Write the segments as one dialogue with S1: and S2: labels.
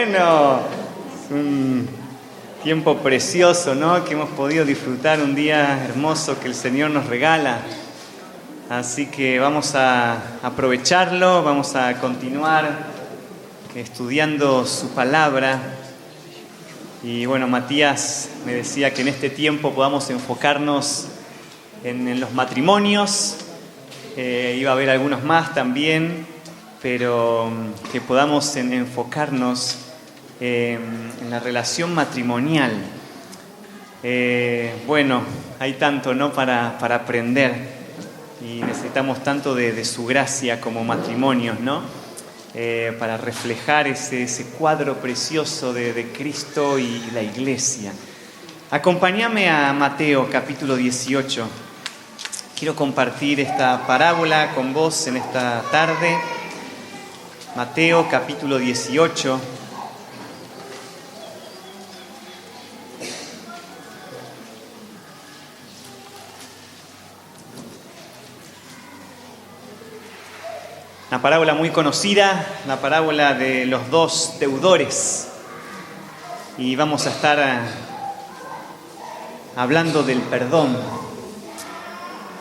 S1: bueno. Es un tiempo precioso, ¿no? Que hemos podido disfrutar, un día hermoso que el Señor nos regala. Así que vamos a aprovecharlo, vamos a continuar estudiando su palabra. Y bueno, Matías me decía que en este tiempo podamos enfocarnos en los matrimonios. Iba a haber algunos más también, pero que podamos enfocarnos en la relación matrimonial. Bueno, hay tanto, ¿no?, para aprender, y necesitamos tanto de su gracia como matrimonios, ¿no? Para reflejar ese cuadro precioso de Cristo y la Iglesia. Acompáñame a Mateo capítulo 18. Quiero compartir esta parábola con vos en esta tarde. Mateo capítulo 18. Una parábola muy conocida, la parábola de los dos deudores. Y vamos a estar hablando del perdón.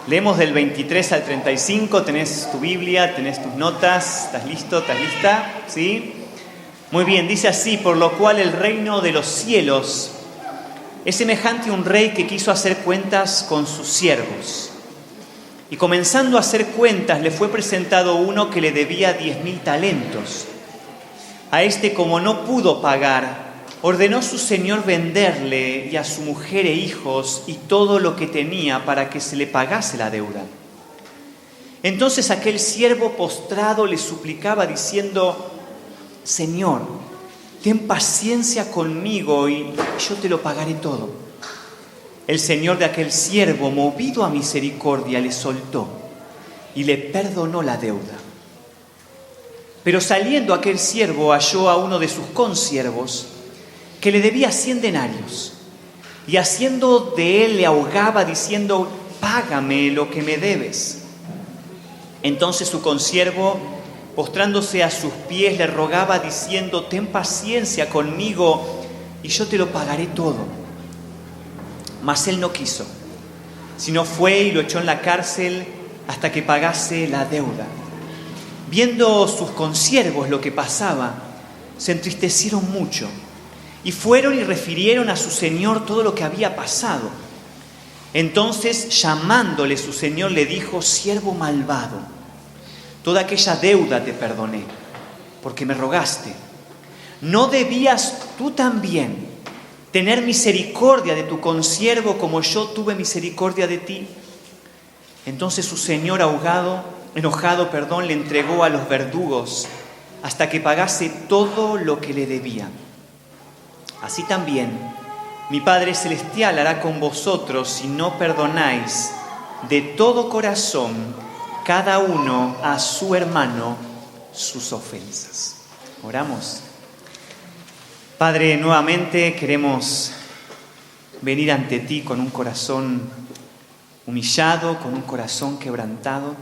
S1: Leemos del 23 al 35, tenés tu Biblia, tenés tus notas, ¿estás listo? ¿Estás lista? ¿Sí? Muy bien, dice así: por lo cual el reino de los cielos es semejante a un rey que quiso hacer cuentas con sus siervos. Y comenzando a hacer cuentas, le fue presentado uno que le debía 10.000 talentos. A este, como no pudo pagar, ordenó su señor venderle y a su mujer e hijos y todo lo que tenía para que se le pagase la deuda. Entonces aquel siervo postrado le suplicaba diciendo: Señor, ten paciencia conmigo y yo te lo pagaré todo. El señor de aquel siervo, movido a misericordia, le soltó y le perdonó la deuda. Pero saliendo aquel siervo halló a uno de sus consiervos que le debía 100 denarios, y haciendo de él le ahogaba diciendo: págame lo que me debes. Entonces su consiervo, postrándose a sus pies, le rogaba diciendo: ten paciencia conmigo y yo te lo pagaré todo. Mas él no quiso, sino fue y lo echó en la cárcel hasta que pagase la deuda. Viendo sus consiervos lo que pasaba, se entristecieron mucho y fueron y refirieron a su señor todo lo que había pasado. Entonces, llamándole su señor, le dijo: siervo malvado, toda aquella deuda te perdoné, porque me rogaste. ¿No debías tú también tener misericordia de tu consiervo como yo tuve misericordia de ti? Entonces su señor enojado, le entregó a los verdugos hasta que pagase todo lo que le debía. Así también mi Padre Celestial hará con vosotros si no perdonáis de todo corazón cada uno a su hermano sus ofensas. Oramos. Padre, nuevamente queremos venir ante ti con un corazón humillado, con un corazón quebrantado.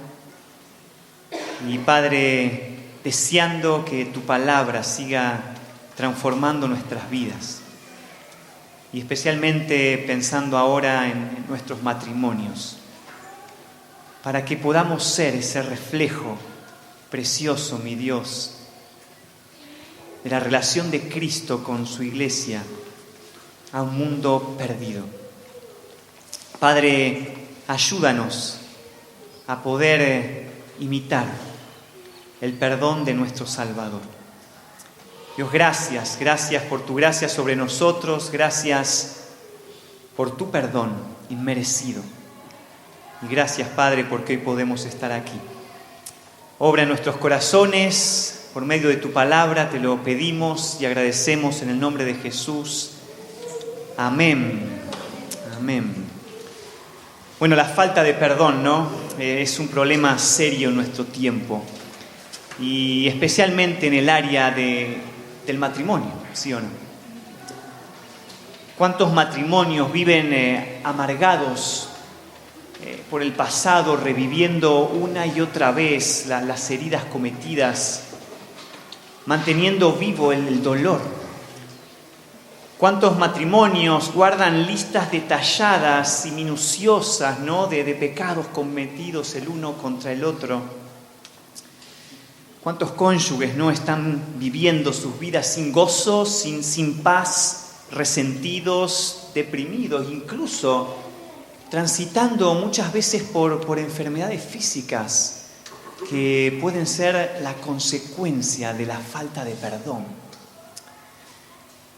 S1: Y Padre, deseando que tu palabra siga transformando nuestras vidas. Y especialmente pensando ahora en nuestros matrimonios, para que podamos ser ese reflejo precioso, mi Dios, de la relación de Cristo con su iglesia a un mundo perdido. Padre, ayúdanos a poder imitar el perdón de nuestro Salvador. Dios, gracias por tu gracia sobre nosotros, gracias por tu perdón inmerecido. Y gracias, Padre, porque hoy podemos estar aquí. Obra en nuestros corazones por medio de tu palabra, te lo pedimos y agradecemos en el nombre de Jesús. Amén. Amén. Bueno, la falta de perdón, ¿no? Es un problema serio en nuestro tiempo. Y especialmente en el área del matrimonio, ¿sí o no? ¿Cuántos matrimonios viven amargados por el pasado, reviviendo una y otra vez las heridas cometidas manteniendo vivo el dolor. ¿Cuántos matrimonios guardan listas detalladas y minuciosas, ¿no?, de pecados cometidos el uno contra el otro? ¿Cuántos cónyuges no están viviendo sus vidas sin gozo, sin paz, resentidos, deprimidos, incluso transitando muchas veces por enfermedades físicas que pueden ser la consecuencia de la falta de perdón?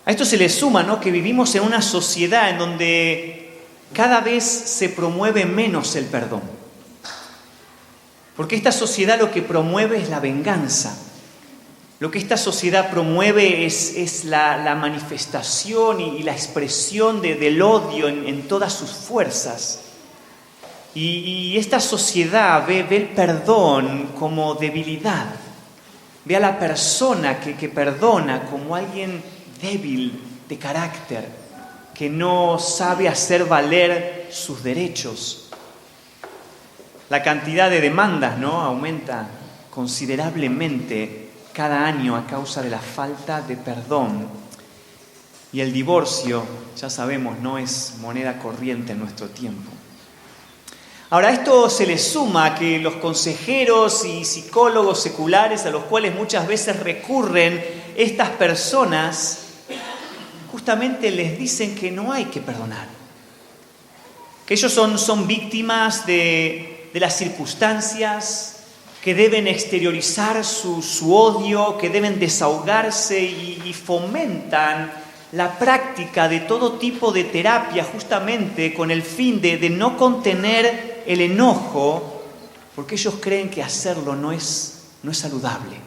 S1: A esto se le suma, ¿no?, que vivimos en una sociedad en donde cada vez se promueve menos el perdón. Porque esta sociedad lo que promueve es la venganza. Lo que esta sociedad promueve es la manifestación y la expresión del odio en todas sus fuerzas. Y esta sociedad ve el perdón como debilidad. Ve a la persona que perdona como alguien débil de carácter, que no sabe hacer valer sus derechos. La cantidad de demandas, ¿no?, aumenta considerablemente cada año a causa de la falta de perdón. Y el divorcio, ya sabemos, no es moneda corriente en nuestro tiempo. Ahora, a esto se le suma que los consejeros y psicólogos seculares a los cuales muchas veces recurren estas personas, justamente les dicen que no hay que perdonar. Que ellos son víctimas de las circunstancias, que deben exteriorizar su odio, que deben desahogarse y fomentan la práctica de todo tipo de terapia justamente con el fin de no contener el enojo, porque ellos creen que hacerlo no es saludable.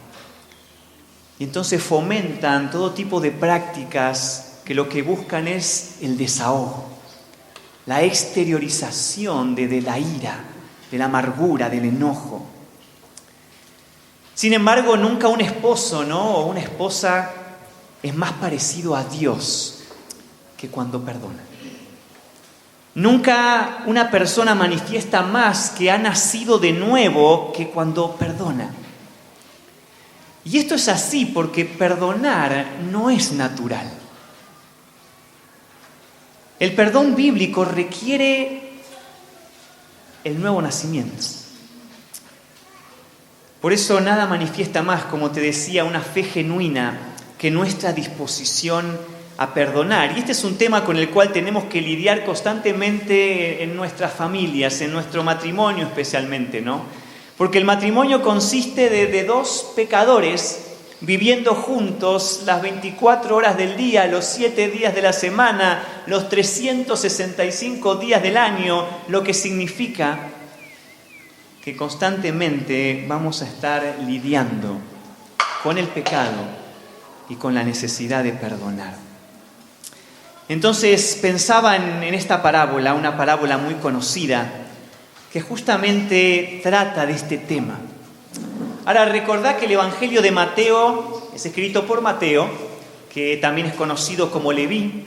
S1: Y entonces fomentan todo tipo de prácticas que lo que buscan es el desahogo, la exteriorización de la ira, de la amargura, del enojo. Sin embargo, nunca un esposo, ¿no?, o una esposa es más parecido a Dios que cuando perdona. Nunca una persona manifiesta más que ha nacido de nuevo que cuando perdona. Y esto es así porque perdonar no es natural. El perdón bíblico requiere el nuevo nacimiento. Por eso nada manifiesta más, como te decía, una fe genuina que nuestra disposición a perdonar. Y este es un tema con el cual tenemos que lidiar constantemente en nuestras familias, en nuestro matrimonio especialmente, ¿no? Porque el matrimonio consiste de dos pecadores viviendo juntos las 24 horas del día, los 7 días de la semana, los 365 días del año, lo que significa que constantemente vamos a estar lidiando con el pecado y con la necesidad de perdonar. Entonces pensaba en esta parábola, una parábola muy conocida, que justamente trata de este tema. Ahora, recordad que el Evangelio de Mateo es escrito por Mateo, que también es conocido como Leví,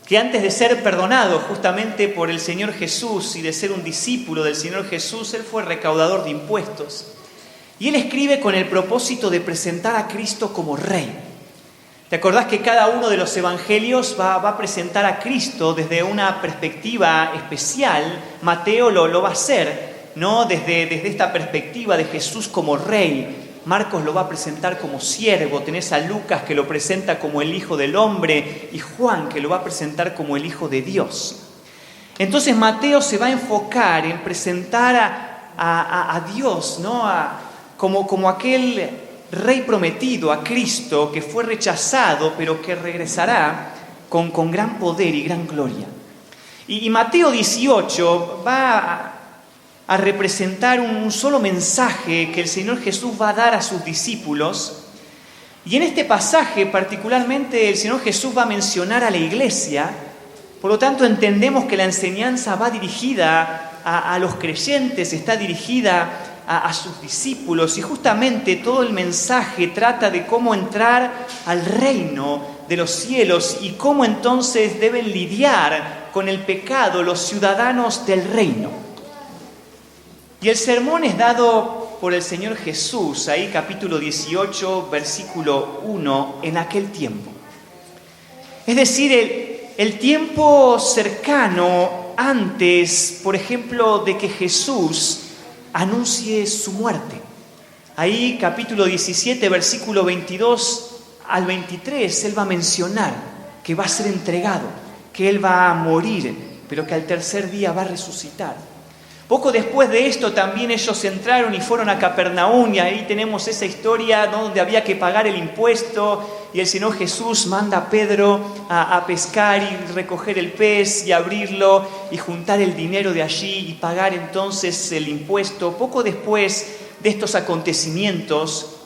S1: que antes de ser perdonado justamente por el Señor Jesús y de ser un discípulo del Señor Jesús, él fue recaudador de impuestos. Y él escribe con el propósito de presentar a Cristo como Rey. ¿Te acordás que cada uno de los evangelios va a presentar a Cristo desde una perspectiva especial? Mateo lo va a hacer, ¿no?, desde esta perspectiva de Jesús como Rey. Marcos lo va a presentar como siervo. Tenés a Lucas que lo presenta como el Hijo del Hombre y Juan que lo va a presentar como el Hijo de Dios. Entonces Mateo se va a enfocar en presentar a Dios, ¿no?, como aquel Rey prometido, a Cristo, que fue rechazado, pero que regresará con gran poder y gran gloria. Y Mateo 18 va a representar un solo mensaje que el Señor Jesús va a dar a sus discípulos. Y en este pasaje particularmente el Señor Jesús va a mencionar a la iglesia. Por lo tanto entendemos que la enseñanza va dirigida a los creyentes, está dirigida a sus discípulos, y justamente todo el mensaje trata de cómo entrar al reino de los cielos y cómo entonces deben lidiar con el pecado los ciudadanos del reino. Y el sermón es dado por el Señor Jesús, ahí capítulo 18, versículo 1, en aquel tiempo. Es decir, el tiempo cercano antes, por ejemplo, de que Jesús anuncie su muerte. Ahí capítulo 17, versículo 22 al 23, Él va a mencionar que va a ser entregado, que Él va a morir, pero que al tercer día va a resucitar. Poco después de esto también ellos entraron y fueron a Capernaum, y ahí tenemos esa historia, ¿no?, donde había que pagar el impuesto y el Señor Jesús manda a Pedro a pescar y recoger el pez y abrirlo y juntar el dinero de allí y pagar entonces el impuesto. Poco después de estos acontecimientos,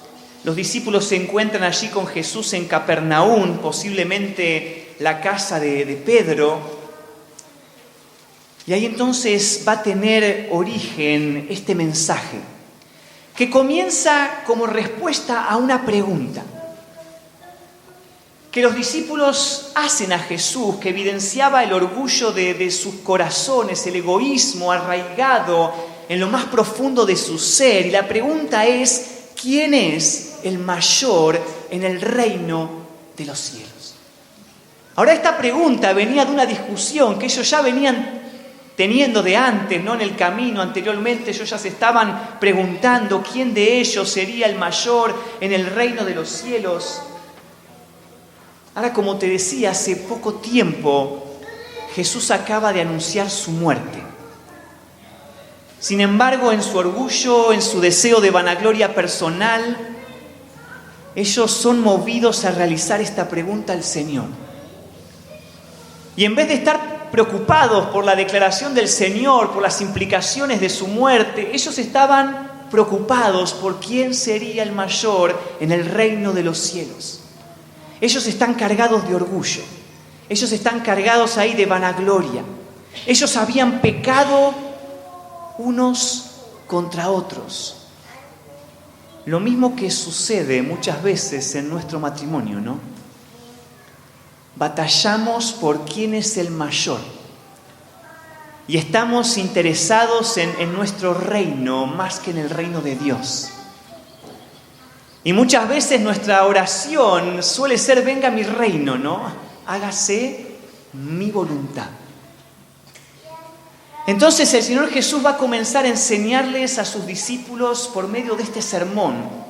S1: los discípulos se encuentran allí con Jesús en Capernaum, posiblemente la casa de Pedro. Y ahí entonces va a tener origen este mensaje, que comienza como respuesta a una pregunta que los discípulos hacen a Jesús, que evidenciaba el orgullo de sus corazones, el egoísmo arraigado en lo más profundo de su ser. Y la pregunta es, ¿quién es el mayor en el reino de los cielos? Ahora, esta pregunta venía de una discusión que ellos ya venían teniendo de antes, ¿no? En el camino anteriormente ellos ya se estaban preguntando quién de ellos sería el mayor en el reino de los cielos. Ahora, como te decía, hace poco tiempo Jesús acaba de anunciar su muerte. Sin embargo, en su orgullo, en su deseo de vanagloria personal, ellos son movidos a realizar esta pregunta al Señor. Y en vez de estar preocupados por la declaración del Señor, por las implicaciones de su muerte, ellos estaban preocupados por quién sería el mayor en el reino de los cielos. Ellos están cargados de orgullo, ellos están cargados ahí de vanagloria. Ellos habían pecado unos contra otros. Lo mismo que sucede muchas veces en nuestro matrimonio, ¿no? Batallamos por quién es el mayor y estamos interesados en nuestro reino más que en el reino de Dios. Y muchas veces nuestra oración suele ser: venga mi reino, ¿no? Hágase mi voluntad. Entonces el Señor Jesús va a comenzar a enseñarles a sus discípulos por medio de este sermón.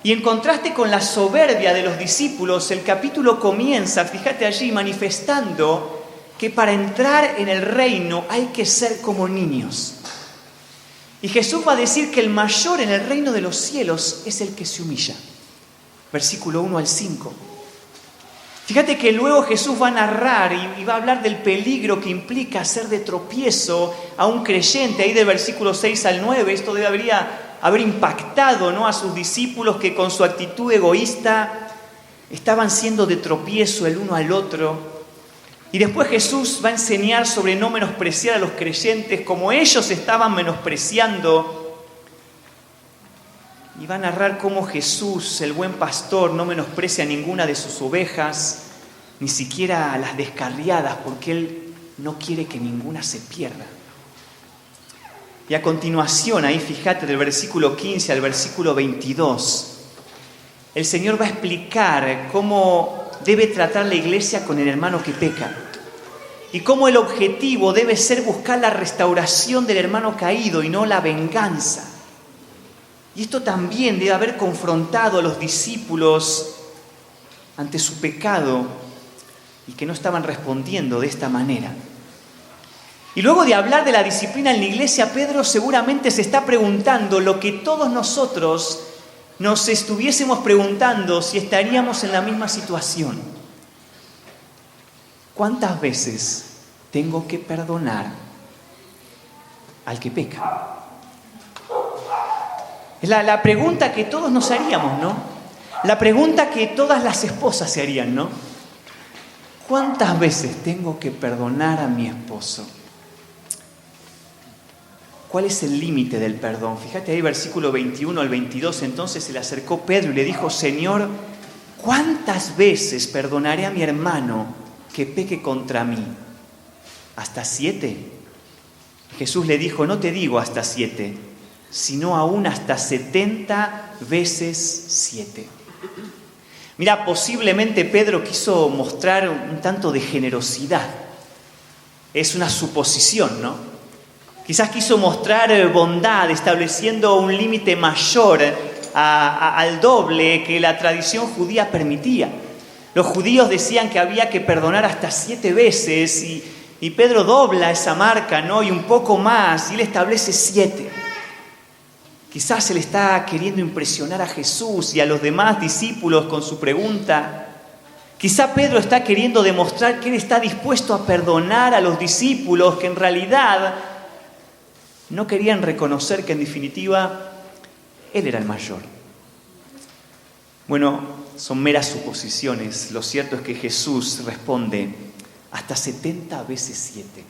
S1: Y en contraste con la soberbia de los discípulos, el capítulo comienza, fíjate allí, manifestando que para entrar en el reino hay que ser como niños. Y Jesús va a decir que el mayor en el reino de los cielos es el que se humilla. Versículo 1 al 5. Fíjate que luego Jesús va a narrar y va a hablar del peligro que implica hacer de tropiezo a un creyente. Ahí del versículo 6 al 9, esto debería haber impactado, ¿no?, a sus discípulos, que con su actitud egoísta estaban siendo de tropiezo el uno al otro. Y después Jesús va a enseñar sobre no menospreciar a los creyentes como ellos estaban menospreciando. Y va a narrar cómo Jesús, el buen pastor, no menosprecia a ninguna de sus ovejas, ni siquiera a las descarriadas, porque Él no quiere que ninguna se pierda. Y a continuación, ahí fíjate, del versículo 15 al versículo 22, el Señor va a explicar cómo debe tratar la iglesia con el hermano que peca y cómo el objetivo debe ser buscar la restauración del hermano caído y no la venganza. Y esto también debe haber confrontado a los discípulos ante su pecado y que no estaban respondiendo de esta manera. Y luego de hablar de la disciplina en la iglesia, Pedro seguramente se está preguntando lo que todos nosotros nos estuviésemos preguntando si estaríamos en la misma situación. ¿Cuántas veces tengo que perdonar al que peca? Es la pregunta que todos nos haríamos, ¿no? La pregunta que todas las esposas se harían, ¿no? ¿Cuántas veces tengo que perdonar a mi esposo? ¿Cuál es el límite del perdón? Fíjate ahí, versículo 21 al 22. Entonces se le acercó Pedro y le dijo: Señor, ¿cuántas veces perdonaré a mi hermano que peque contra mí? ¿Hasta 7? Jesús le dijo: no te digo hasta 7, sino aún hasta 70 veces 7. Mira, posiblemente Pedro quiso mostrar un tanto de generosidad. Es una suposición, ¿no? Quizás quiso mostrar bondad, estableciendo un límite mayor al doble que la tradición judía permitía. Los judíos decían que había que perdonar hasta 7 veces y Pedro dobla esa marca, ¿no? Y un poco más, y él establece 7. Quizás él está queriendo impresionar a Jesús y a los demás discípulos con su pregunta. Quizá Pedro está queriendo demostrar que él está dispuesto a perdonar a los discípulos que en realidad no querían reconocer que en definitiva él era el mayor. Bueno, son meras suposiciones. Lo cierto es que Jesús responde hasta 70 veces 7.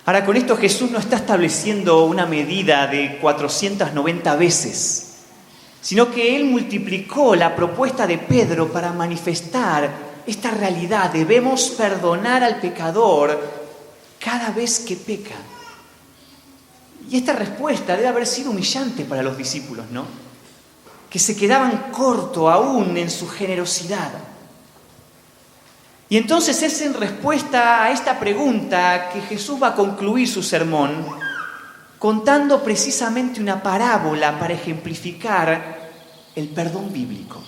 S1: Ahora, con esto Jesús no está estableciendo una medida de 490 veces, sino que Él multiplicó la propuesta de Pedro para manifestar esta realidad. Debemos perdonar al pecador cada vez que peca. Y esta respuesta debe haber sido humillante para los discípulos, ¿no? Que se quedaban cortos aún en su generosidad. Y entonces es en respuesta a esta pregunta que Jesús va a concluir su sermón contando precisamente una parábola para ejemplificar el perdón bíblico.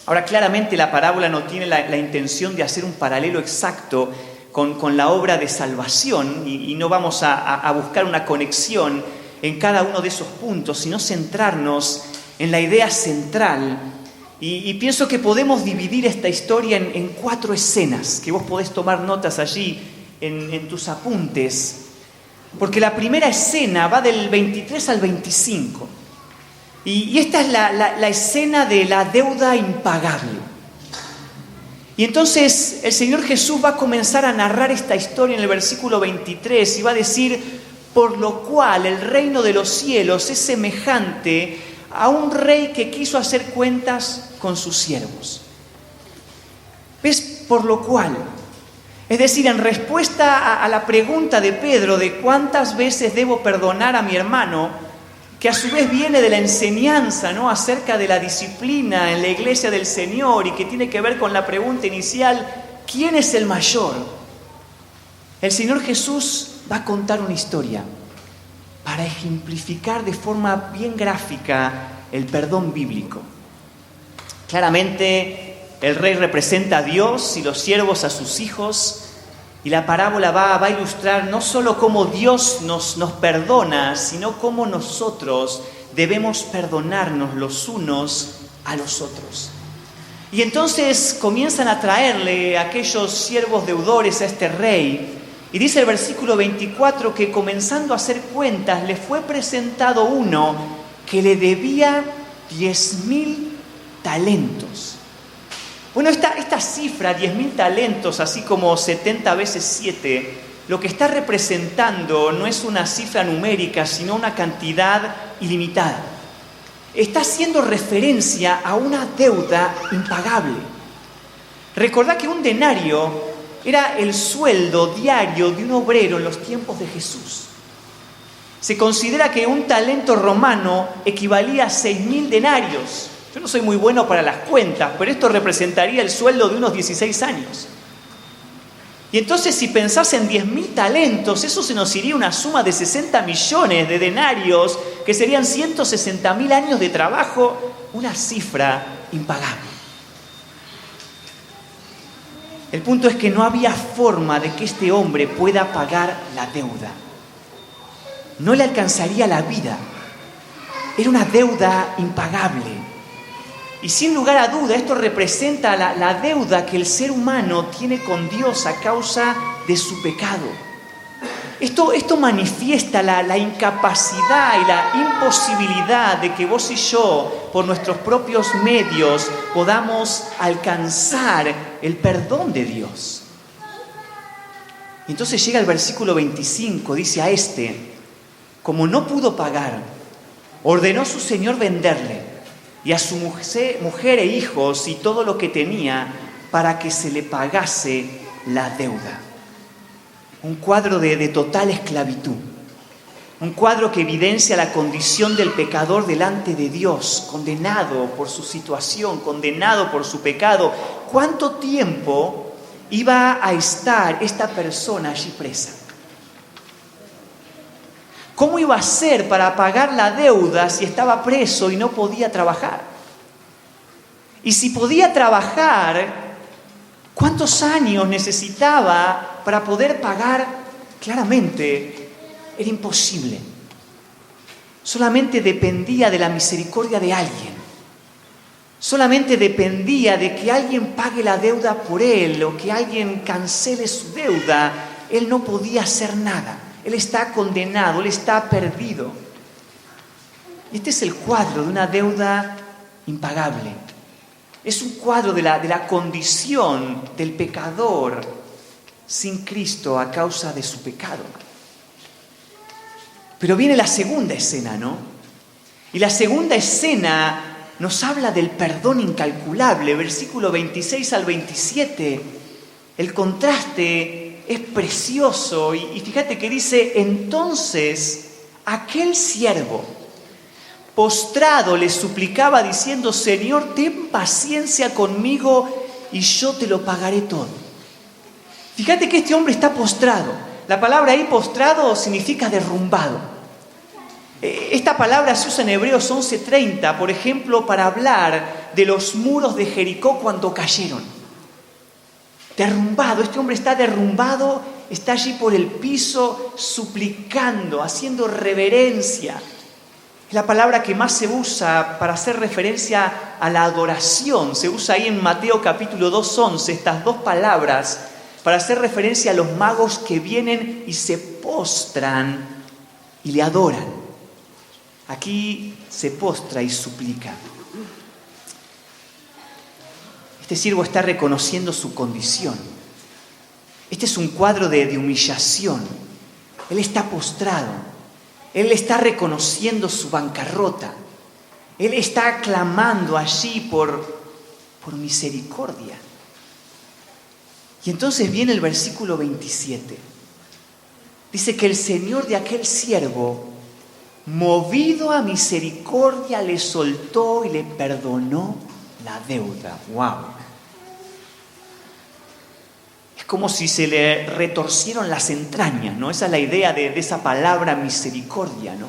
S1: Ahora, claramente la parábola no tiene la intención de hacer un paralelo exacto con la obra de salvación y no vamos a buscar una conexión en cada uno de esos puntos, sino centrarnos en la idea central. Y pienso que podemos dividir esta historia en 4 escenas, que vos podés tomar notas allí en tus apuntes, porque la primera escena va del 23 al 25, y esta es la escena de la deuda impagable. Y entonces el Señor Jesús va a comenzar a narrar esta historia en el versículo 23 y va a decir: por lo cual el reino de los cielos es semejante a un rey que quiso hacer cuentas con sus siervos. ¿Ves? Por lo cual. Es decir, en respuesta a la pregunta de Pedro de cuántas veces debo perdonar a mi hermano, que a su vez viene de la enseñanza, ¿no?, acerca de la disciplina en la iglesia del Señor y que tiene que ver con la pregunta inicial: ¿quién es el mayor? El Señor Jesús va a contar una historia para ejemplificar de forma bien gráfica el perdón bíblico. Claramente el rey representa a Dios y los siervos a sus hijos, y la parábola va a ilustrar no solo cómo Dios nos perdona, sino cómo nosotros debemos perdonarnos los unos a los otros. Y entonces comienzan a traerle a aquellos siervos deudores a este rey. Y dice el versículo 24 que comenzando a hacer cuentas le fue presentado uno que le debía 10.000 talentos. Bueno, esta cifra, 10.000 talentos, así como 70 veces 7, lo que está representando no es una cifra numérica, sino una cantidad ilimitada. Está haciendo referencia a una deuda impagable. Recordad que un denario era el sueldo diario de un obrero en los tiempos de Jesús. Se considera que un talento romano equivalía a 6.000 denarios. Yo no soy muy bueno para las cuentas, pero esto representaría el sueldo de unos 16 años. Y entonces, si pensás en 10.000 talentos, eso se nos iría una suma de 60 millones de denarios, que serían 160.000 años de trabajo, una cifra impagable. El punto es que no había forma de que este hombre pueda pagar la deuda. No le alcanzaría la vida. Era una deuda impagable. Y sin lugar a duda, esto representa la deuda que el ser humano tiene con Dios a causa de su pecado. Esto manifiesta la incapacidad y la imposibilidad de que vos y yo, por nuestros propios medios, podamos alcanzar el perdón de Dios. Y entonces llega el versículo 25, dice: a este, como no pudo pagar, ordenó su señor venderle, y a su mujer e hijos y todo lo que tenía, para que se le pagase la deuda. Un cuadro de total esclavitud. Un cuadro que evidencia la condición del pecador delante de Dios, condenado por su situación, condenado por su pecado. ¿Cuánto tiempo iba a estar esta persona allí presa? ¿Cómo iba a hacer para pagar la deuda si estaba preso y no podía trabajar? Y si podía trabajar, ¿cuántos años necesitaba para poder pagar? Claramente era imposible. Solamente dependía de la misericordia de alguien. Solamente dependía de que alguien pague la deuda por él o que alguien cancele su deuda. Él no podía hacer nada. Él está condenado, él está perdido. Este es el cuadro de una deuda impagable. Es un cuadro de la condición del pecador sin Cristo a causa de su pecado. Pero viene la segunda escena, ¿no? Y la segunda escena nos habla del perdón incalculable. Versículo 26 al 27. El contraste es precioso y fíjate que dice: entonces aquel siervo postrado le suplicaba diciendo: Señor, ten paciencia conmigo y yo te lo pagaré todo. Fíjate que este hombre está postrado. La palabra ahí postrado significa derrumbado. Esta palabra se usa en Hebreos 11:30, por ejemplo, para hablar de los muros de Jericó cuando cayeron. Derrumbado, este hombre está derrumbado, está allí por el piso suplicando, haciendo reverencia. Es la palabra que más se usa para hacer referencia a la adoración. Se usa ahí en Mateo capítulo 2:11, estas dos palabras, para hacer referencia a los magos que vienen y se postran y le adoran. Aquí se postra y suplica. Este siervo está reconociendo su condición. Este es un cuadro de humillación. Él está postrado. Él está reconociendo su bancarrota. Él está clamando allí por misericordia. Y entonces viene el versículo 27. Dice que el Señor de aquel siervo, movido a misericordia, le soltó y le perdonó la deuda. ¡Wow! Es como si se le retorcieron las entrañas, ¿no? Esa es la idea de esa palabra misericordia, ¿no?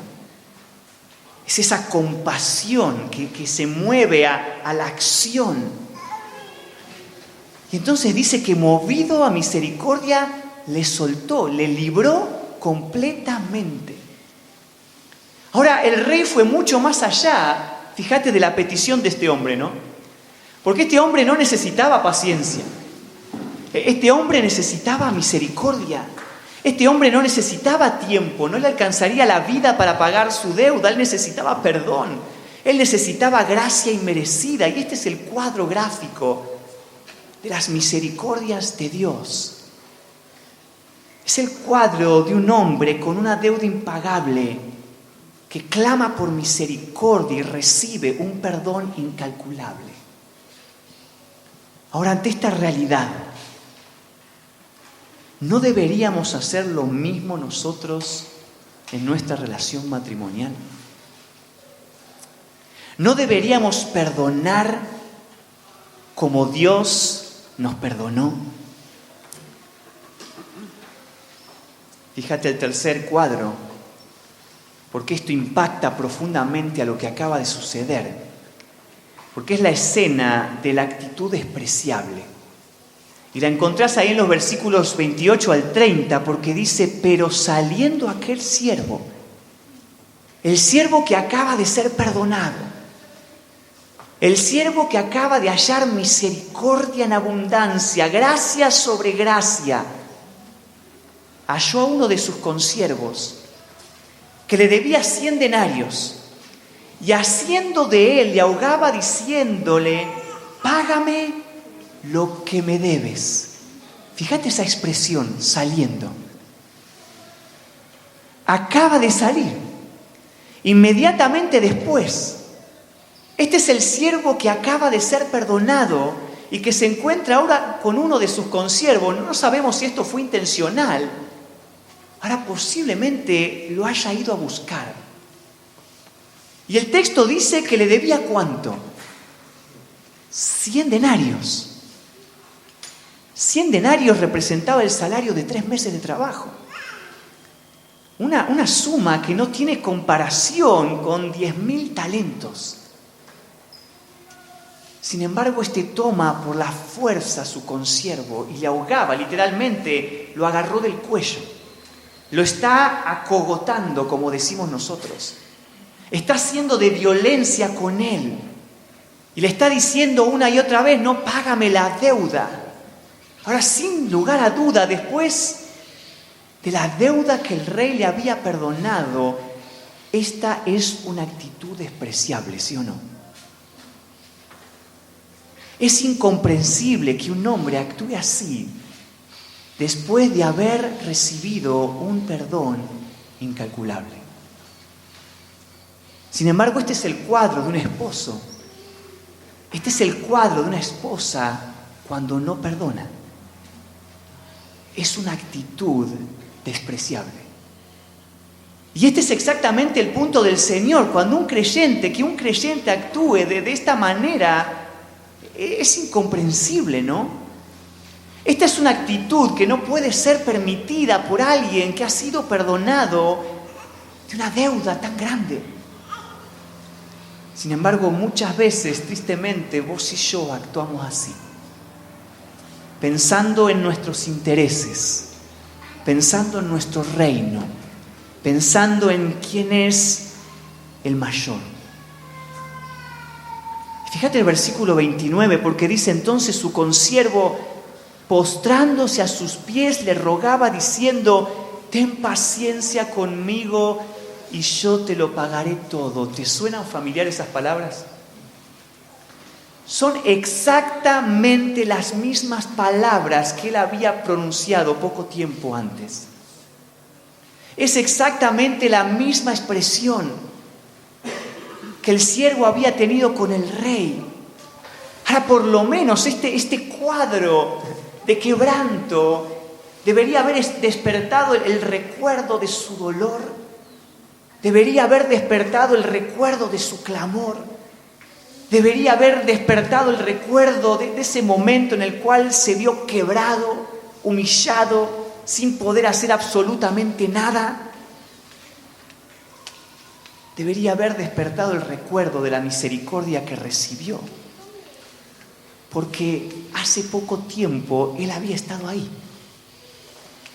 S1: Es esa compasión que se mueve a la acción. Y entonces dice que movido a misericordia le soltó, le libró completamente. Ahora, el rey fue mucho más allá, fíjate, de la petición de este hombre, ¿no? Porque este hombre no necesitaba paciencia. Este hombre necesitaba misericordia. Este hombre no necesitaba tiempo, no le alcanzaría la vida para pagar su deuda. Él necesitaba perdón. Él necesitaba gracia inmerecida. Y este es el cuadro gráfico de las misericordias de Dios. Es el cuadro de un hombre con una deuda impagable que clama por misericordia y recibe un perdón incalculable. Ahora, ante esta realidad, ¿no deberíamos hacer lo mismo nosotros en nuestra relación matrimonial? ¿No deberíamos perdonar como Dios nos perdonó? Fíjate el tercer cuadro, porque esto impacta profundamente a lo que acaba de suceder, porque es la escena de la actitud despreciable. Y la encontrás ahí en los versículos 28 al 30, porque dice: pero saliendo aquel siervo, el siervo que acaba de ser perdonado, el siervo que acaba de hallar misericordia en abundancia, gracia sobre gracia, halló a uno de sus consiervos que le debía 100 denarios, y haciendo de él le ahogaba diciéndole: págame lo que me debes. Fíjate esa expresión, saliendo. Acaba de salir. Inmediatamente después. Este es el siervo que acaba de ser perdonado y que se encuentra ahora con uno de sus consiervos. No sabemos si esto fue intencional. ahora posiblemente lo haya ido a buscar. Y el texto dice que le debía ¿cuánto? 100 denarios. 100 denarios representaba el salario de 3 meses de trabajo. Una suma que no tiene comparación con 10.000 talentos. Sin embargo, toma por la fuerza a su consiervo y le ahogaba, literalmente lo agarró del cuello. Lo está acogotando, como decimos nosotros. Está haciendo de violencia con él. Y le está diciendo una y otra vez, no, págame la deuda. Ahora, sin lugar a duda, después de la deuda que el rey le había perdonado, esta es una actitud despreciable, ¿sí o no? Es incomprensible que un hombre actúe así después de haber recibido un perdón incalculable. Sin embargo, este es el cuadro de un esposo. Este es el cuadro de una esposa cuando no perdona. Es una actitud despreciable. Y este es exactamente el punto del Señor. Cuando un creyente actúe de esta manera, es incomprensible, ¿no? Esta es una actitud que no puede ser permitida por alguien que ha sido perdonado de una deuda tan grande. Sin embargo, muchas veces, tristemente, vos y yo actuamos así, pensando en nuestros intereses, pensando en nuestro reino, pensando en quién es el mayor. Fíjate el versículo 29, porque dice: entonces su consiervo, postrándose a sus pies, le rogaba diciendo: ten paciencia conmigo y yo te lo pagaré todo. ¿Te suenan familiares esas palabras? Son exactamente las mismas palabras que él había pronunciado poco tiempo antes. Es exactamente la misma expresión que el siervo había tenido con el rey. Ahora, por lo menos este cuadro de quebranto debería haber despertado el recuerdo de su dolor, debería haber despertado el recuerdo de su clamor, debería haber despertado el recuerdo de ese momento en el cual se vio quebrado, humillado, sin poder hacer absolutamente nada. Debería haber despertado el recuerdo de la misericordia que recibió, porque hace poco tiempo él había estado ahí.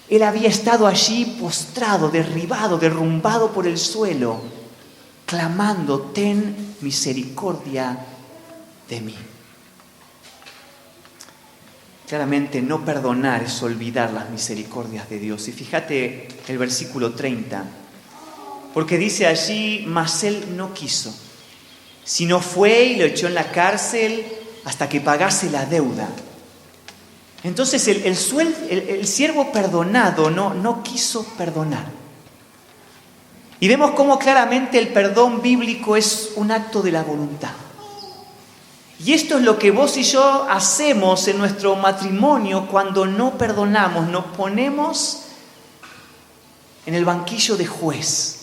S1: Él había estado allí postrado, derribado, derrumbado por el suelo, clamando: ten misericordia de mí. Claramente, no perdonar es olvidar las misericordias de Dios. Y fíjate el versículo 30. Porque dice allí: mas él no quiso, sino fue y lo echó en la cárcel hasta que pagase la deuda. Entonces el siervo perdonado no quiso perdonar. Y vemos cómo claramente el perdón bíblico es un acto de la voluntad. Y esto es lo que vos y yo hacemos en nuestro matrimonio cuando no perdonamos. Nos ponemos en el banquillo de juez.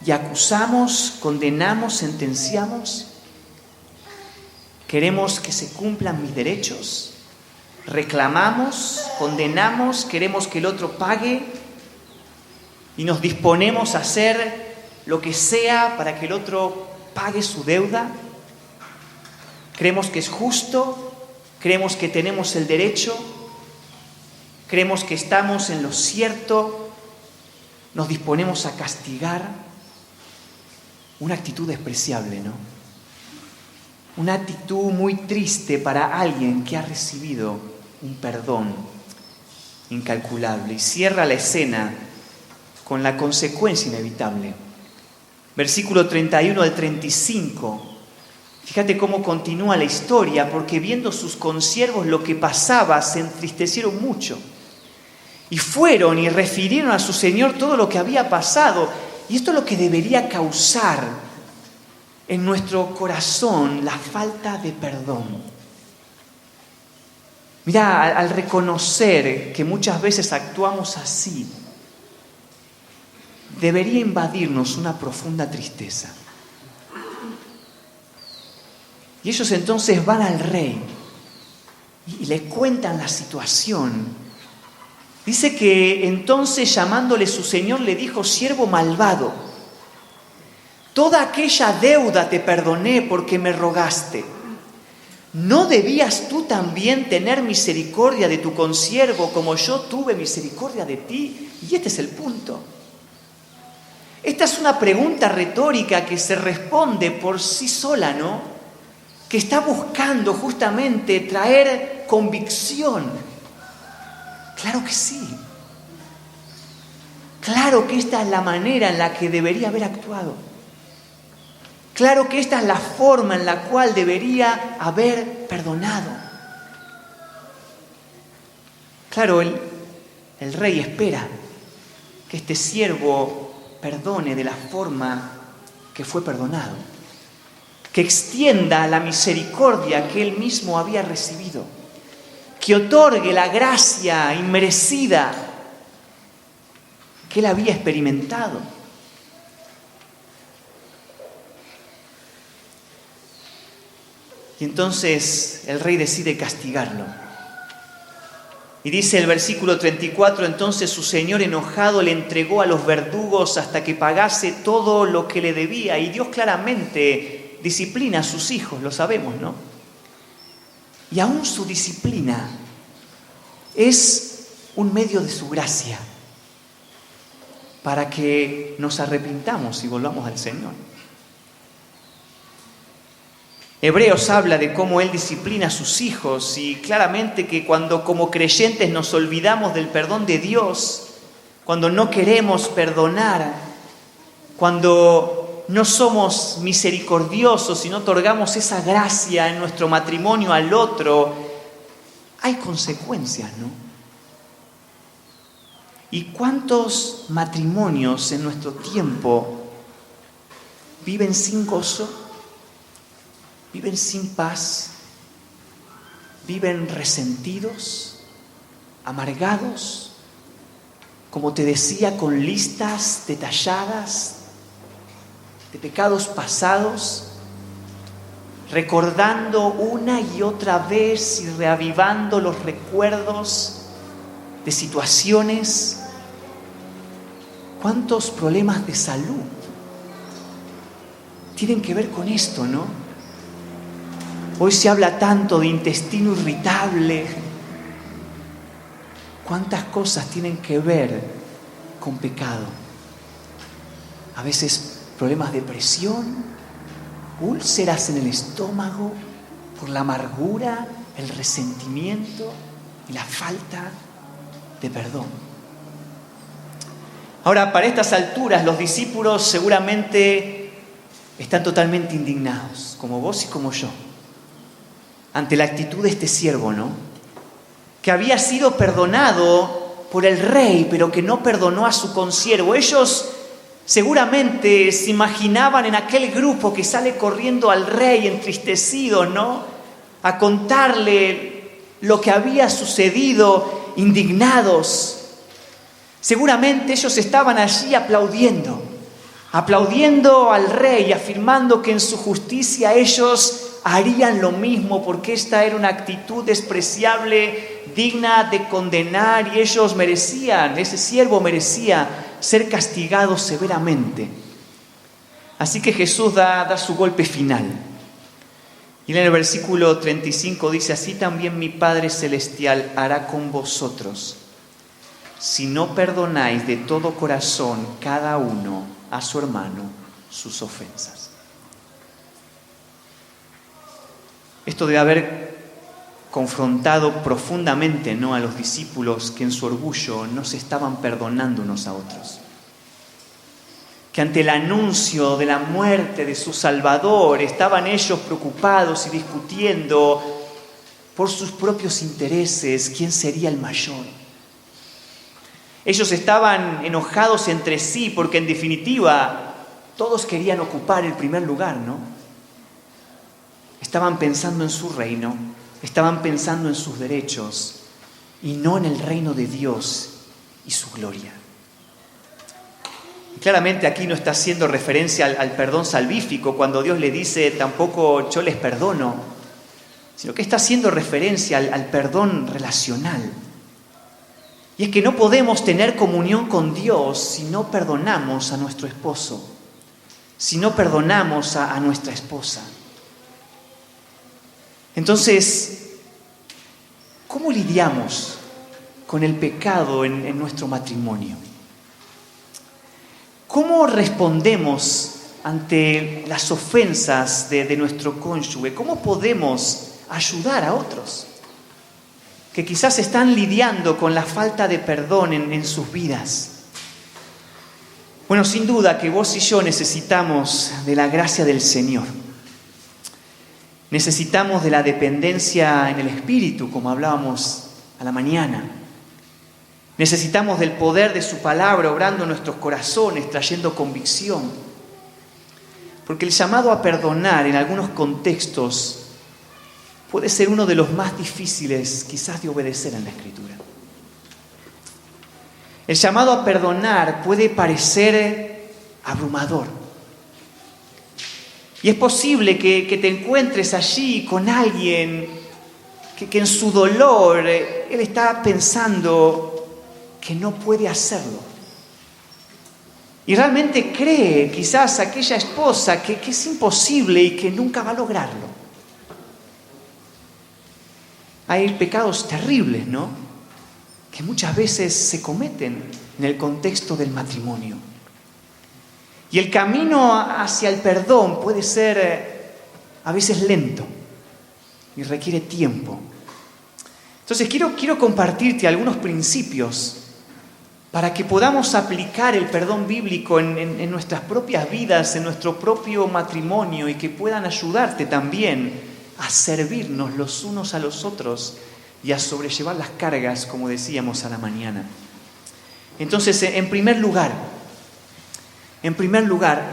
S1: Y acusamos, condenamos, sentenciamos. Queremos que se cumplan mis derechos. Reclamamos, condenamos, queremos que el otro pague. Y nos disponemos a hacer lo que sea para que el otro pague su deuda. Creemos que es justo, creemos que tenemos el derecho, creemos que estamos en lo cierto, nos disponemos a castigar. Una actitud despreciable, ¿no? Una actitud muy triste para alguien que ha recibido un perdón incalculable. Y cierra la escena con la consecuencia inevitable. Versículo 31 al 35. Fíjate cómo continúa la historia, porque viendo sus consiervos lo que pasaba, se entristecieron mucho. Y fueron y refirieron a su señor todo lo que había pasado. Y esto es lo que debería causar en nuestro corazón la falta de perdón. Mira, al reconocer que muchas veces actuamos así, debería invadirnos una profunda tristeza. Y ellos entonces van al rey y le cuentan la situación. Dice que entonces, llamándole su señor, le dijo: siervo malvado, toda aquella deuda te perdoné porque me rogaste. ¿No debías tú también tener misericordia de tu consiervo como yo tuve misericordia de ti? Y este es el punto. Esta es una pregunta retórica que se responde por sí sola, ¿no? Que está buscando justamente traer convicción. Claro que sí. Claro que esta es la manera en la que debería haber actuado. Claro que esta es la forma en la cual debería haber perdonado. Claro, el rey espera que este siervo perdone de la forma que fue perdonado, que extienda la misericordia que él mismo había recibido, que otorgue la gracia inmerecida que él había experimentado. Y entonces el rey decide castigarlo. Y dice el versículo 34, entonces su señor enojado le entregó a los verdugos hasta que pagase todo lo que le debía. Y Dios claramente disciplina a sus hijos, lo sabemos, ¿no? Y aún su disciplina es un medio de su gracia para que nos arrepintamos y volvamos al Señor. Hebreos habla de cómo Él disciplina a sus hijos y claramente que cuando como creyentes nos olvidamos del perdón de Dios, cuando no queremos perdonar, cuando no somos misericordiosos y no otorgamos esa gracia en nuestro matrimonio al otro, hay consecuencias, ¿no? ¿Y cuántos matrimonios en nuestro tiempo viven sin gozo? Viven sin paz, viven resentidos, amargados, como te decía, con listas detalladas de pecados pasados, recordando una y otra vez y reavivando los recuerdos de situaciones. ¿Cuántos problemas de salud tienen que ver con esto, no? Hoy se habla tanto de intestino irritable. ¿Cuántas cosas tienen que ver con pecado? A veces problemas de presión, úlceras en el estómago, por la amargura, el resentimiento y la falta de perdón. Ahora, para estas alturas, los discípulos seguramente están totalmente indignados, como vos y como yo, ante la actitud de este siervo, ¿no? Que había sido perdonado por el rey, pero que no perdonó a su consiervo. Ellos seguramente se imaginaban en aquel grupo que sale corriendo al rey entristecido, ¿no? A contarle lo que había sucedido, indignados. Seguramente ellos estaban allí aplaudiendo al rey, afirmando que en su justicia ellos harían lo mismo, porque esta era una actitud despreciable, digna de condenar, y ellos merecían, ese siervo merecía ser castigado severamente. Así que Jesús da su golpe final. Y en el versículo 35 dice: así también mi Padre Celestial hará con vosotros, si no perdonáis de todo corazón cada uno a su hermano sus ofensas. Esto debe haber confrontado profundamente, ¿no?, a los discípulos que en su orgullo no se estaban perdonando unos a otros. Que ante el anuncio de la muerte de su Salvador estaban ellos preocupados y discutiendo por sus propios intereses quién sería el mayor. Ellos estaban enojados entre sí porque en definitiva todos querían ocupar el primer lugar, ¿no? Estaban pensando en su reino, estaban pensando en sus derechos y no en el reino de Dios y su gloria. claramente aquí no está haciendo referencia al perdón salvífico cuando Dios le dice tampoco yo les perdono, sino que está haciendo referencia al perdón relacional. Y es que no podemos tener comunión con Dios si no perdonamos a nuestro esposo, si no perdonamos a nuestra esposa. Entonces, ¿cómo lidiamos con el pecado en nuestro matrimonio? ¿Cómo respondemos ante las ofensas de nuestro cónyuge? ¿Cómo podemos ayudar a otros que quizás están lidiando con la falta de perdón en sus vidas? Bueno, sin duda que vos y yo necesitamos de la gracia del Señor. Necesitamos de la dependencia en el Espíritu, como hablábamos a la mañana. Necesitamos del poder de su palabra obrando en nuestros corazones, trayendo convicción. Porque el llamado a perdonar en algunos contextos puede ser uno de los más difíciles quizás de obedecer en la Escritura. El llamado a perdonar puede parecer abrumador. Y es posible que te encuentres allí con alguien que en su dolor él está pensando que no puede hacerlo. Y realmente cree quizás aquella esposa que es imposible y que nunca va a lograrlo. Hay pecados terribles, ¿no?, que muchas veces se cometen en el contexto del matrimonio. Y el camino hacia el perdón puede ser a veces lento y requiere tiempo. Entonces quiero compartirte algunos principios para que podamos aplicar el perdón bíblico en nuestras propias vidas, en nuestro propio matrimonio, y que puedan ayudarte también a servirnos los unos a los otros y a sobrellevar las cargas, como decíamos a la mañana. Entonces, en primer lugar,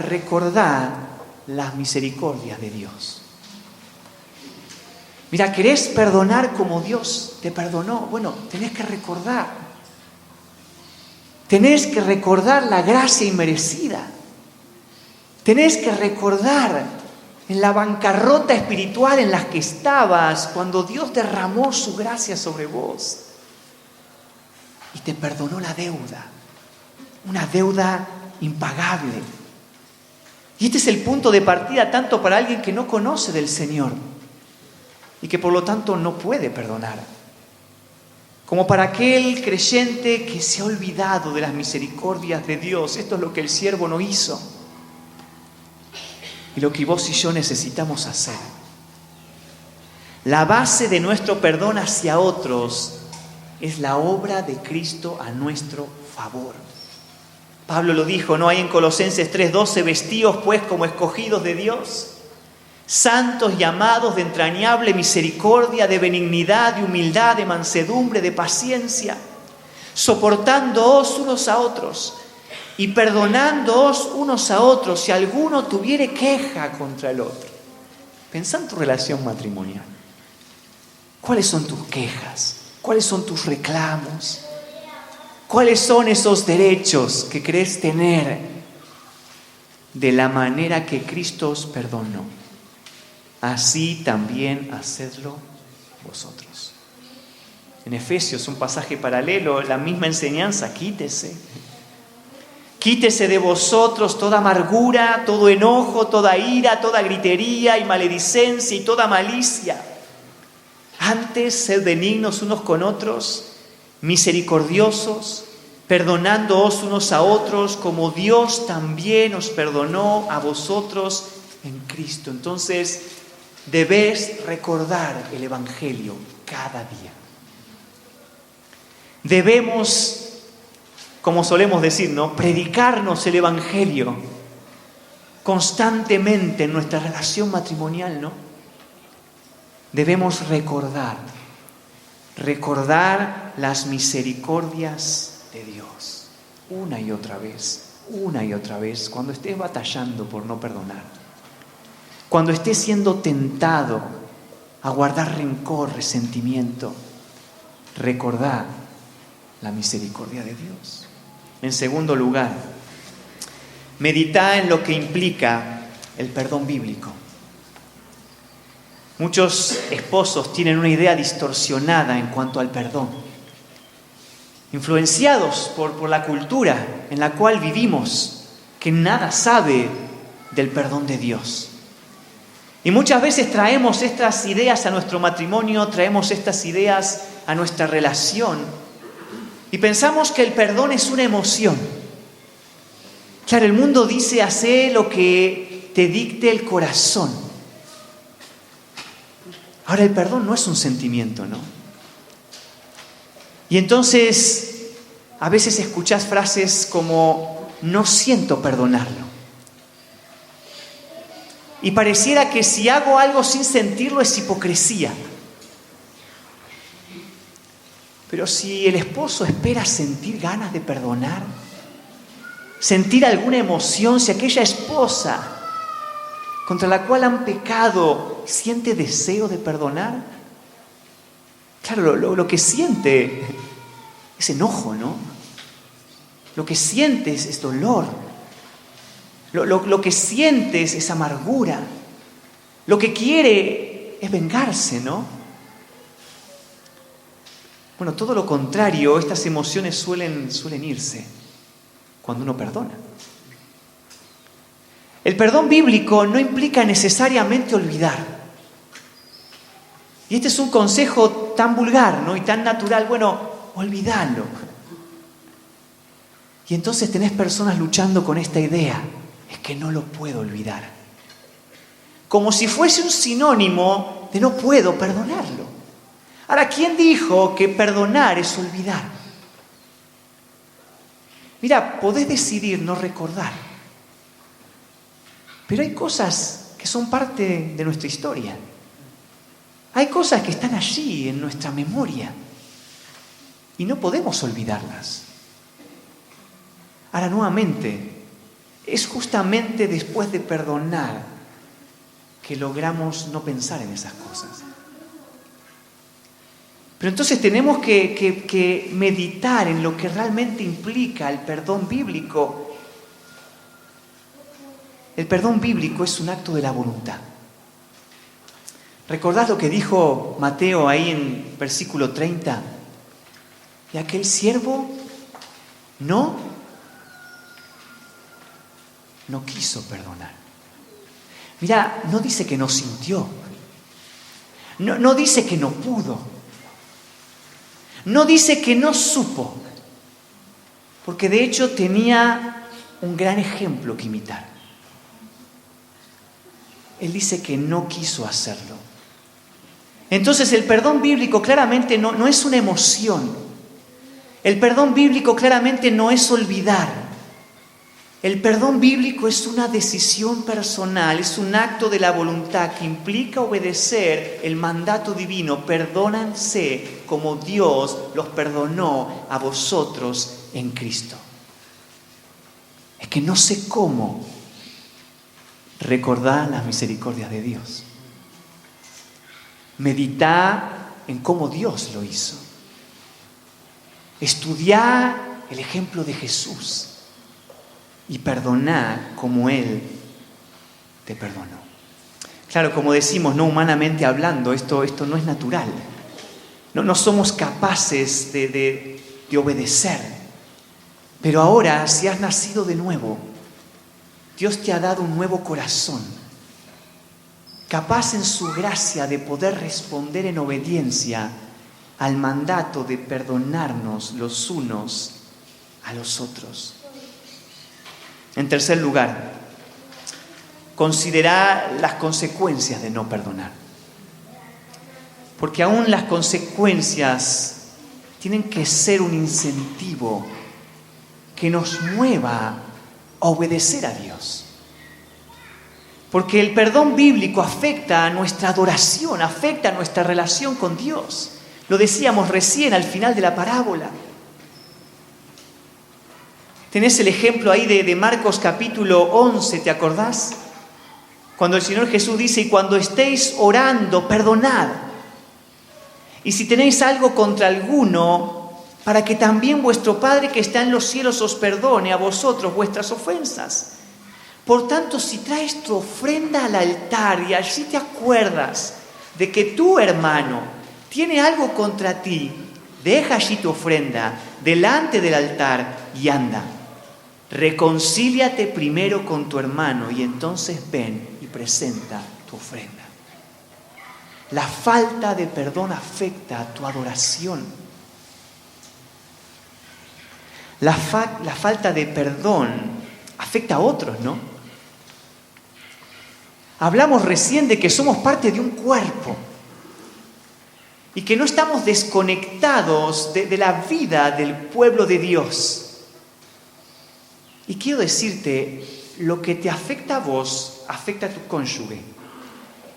S1: recordad las misericordias de Dios. Mira, ¿querés perdonar como Dios te perdonó? Bueno, tenés que recordar. Tenés que recordar la gracia inmerecida. Tenés que recordar en la bancarrota espiritual en la que estabas cuando Dios derramó su gracia sobre vos y te perdonó la deuda, una deuda impagable. Y este es el punto de partida tanto para alguien que no conoce del Señor y que por lo tanto no puede perdonar, como para aquel creyente que se ha olvidado de las misericordias de Dios. Esto es lo que el siervo no hizo y lo que vos y yo necesitamos hacer. La base de nuestro perdón hacia otros es la obra de Cristo a nuestro favor. Pablo lo dijo, ¿no? Hay en Colosenses 3:12, vestíos pues como escogidos de Dios, santos y amados, de entrañable misericordia, de benignidad, de humildad, de mansedumbre, de paciencia, soportándoos unos a otros y perdonándoos unos a otros si alguno tuviere queja contra el otro. Pensá en tu relación matrimonial. ¿Cuáles son tus quejas? ¿Cuáles son tus reclamos? ¿Cuáles son esos derechos que crees tener de la manera que Cristo os perdonó? Así también hacedlo vosotros. En Efesios, un pasaje paralelo, la misma enseñanza, Quítese de vosotros toda amargura, todo enojo, toda ira, toda gritería y maledicencia y toda malicia. Antes, sed benignos unos con otros, misericordiosos, perdonándoos unos a otros, como Dios también os perdonó a vosotros en Cristo. Entonces, debes recordar el Evangelio cada día. Debemos, como solemos decir, ¿no?, predicarnos el Evangelio constantemente en nuestra relación matrimonial, ¿no? Debemos recordar las misericordias de Dios una y otra vez, cuando estés batallando por no perdonar, cuando estés siendo tentado a guardar rencor, resentimiento, recordar la misericordia de Dios. En segundo lugar, Medita en lo que implica el perdón bíblico. Muchos esposos tienen una idea distorsionada en cuanto al perdón, influenciados por la cultura en la cual vivimos, que nada sabe del perdón de Dios. Y muchas veces traemos estas ideas a nuestro matrimonio, traemos estas ideas a nuestra relación y pensamos que el perdón es una emoción. Claro, el mundo dice: haz lo que te dicte el corazón. Ahora, el perdón no es un sentimiento, ¿no? Y entonces, a veces escuchás frases como: no siento perdonarlo. Y pareciera que si hago algo sin sentirlo es hipocresía. Pero si el esposo espera sentir ganas de perdonar, sentir alguna emoción, si aquella esposa contra la cual han pecado siente deseo de perdonar, claro, lo que siente es enojo, ¿no? Lo que sientes es dolor. Lo que sientes es amargura. Lo que quiere es vengarse, ¿no? Bueno, todo lo contrario, estas emociones suelen irse cuando uno perdona. El perdón bíblico no implica necesariamente olvidar. Y este es un consejo tan vulgar, ¿no? Y tan natural. Bueno, olvidalo. Y entonces tenés personas luchando con esta idea: es que no lo puedo olvidar. Como si fuese un sinónimo de no puedo perdonarlo. Ahora, ¿quién dijo que perdonar es olvidar? Mira, podés decidir no recordar. Pero hay cosas que son parte de nuestra historia. Hay cosas que están allí en nuestra memoria y no podemos olvidarlas. Ahora, nuevamente, es justamente después de perdonar que logramos no pensar en esas cosas. Pero entonces tenemos que meditar en lo que realmente implica el perdón bíblico. El perdón bíblico es un acto de la voluntad. ¿Recordás lo que dijo Mateo ahí en versículo 30? Y aquel siervo no quiso perdonar. Mira, no dice que no sintió. No dice que no pudo. No dice que no supo. Porque de hecho tenía un gran ejemplo que imitar. Él dice que no quiso hacerlo. Entonces el perdón bíblico claramente no es una emoción. El perdón bíblico claramente no es olvidar. El perdón bíblico es una decisión personal, es un acto de la voluntad que implica obedecer el mandato divino: perdónense como Dios los perdonó a vosotros en Cristo. Es que no sé cómo recordar las misericordias de Dios. Meditá en cómo Dios lo hizo. Estudiá el ejemplo de Jesús. Y perdoná como Él te perdonó. Claro, como decimos, no humanamente hablando, esto no es natural. No somos capaces de obedecer. Pero ahora, si has nacido de nuevo, Dios te ha dado un nuevo corazón, capaz en su gracia de poder responder en obediencia al mandato de perdonarnos los unos a los otros. En tercer lugar, considera las consecuencias de no perdonar. Porque aún las consecuencias tienen que ser un incentivo que nos mueva a obedecer a Dios. Porque el perdón bíblico afecta a nuestra adoración, afecta a nuestra relación con Dios. Lo decíamos recién al final de la parábola. Tenés el ejemplo ahí de Marcos capítulo 11, ¿te acordás? Cuando el Señor Jesús dice: y cuando estéis orando, perdonad. Y si tenéis algo contra alguno, para que también vuestro Padre que está en los cielos os perdone a vosotros vuestras ofensas. Por tanto, si traes tu ofrenda al altar y allí te acuerdas de que tu hermano tiene algo contra ti, deja allí tu ofrenda delante del altar y anda. Reconcíliate primero con tu hermano y entonces ven y presenta tu ofrenda. La falta de perdón afecta a tu adoración. La falta de perdón afecta a otros, ¿no? Hablamos recién de que somos parte de un cuerpo y que no estamos desconectados de la vida del pueblo de Dios. Y quiero decirte, lo que te afecta a vos, afecta a tu cónyuge.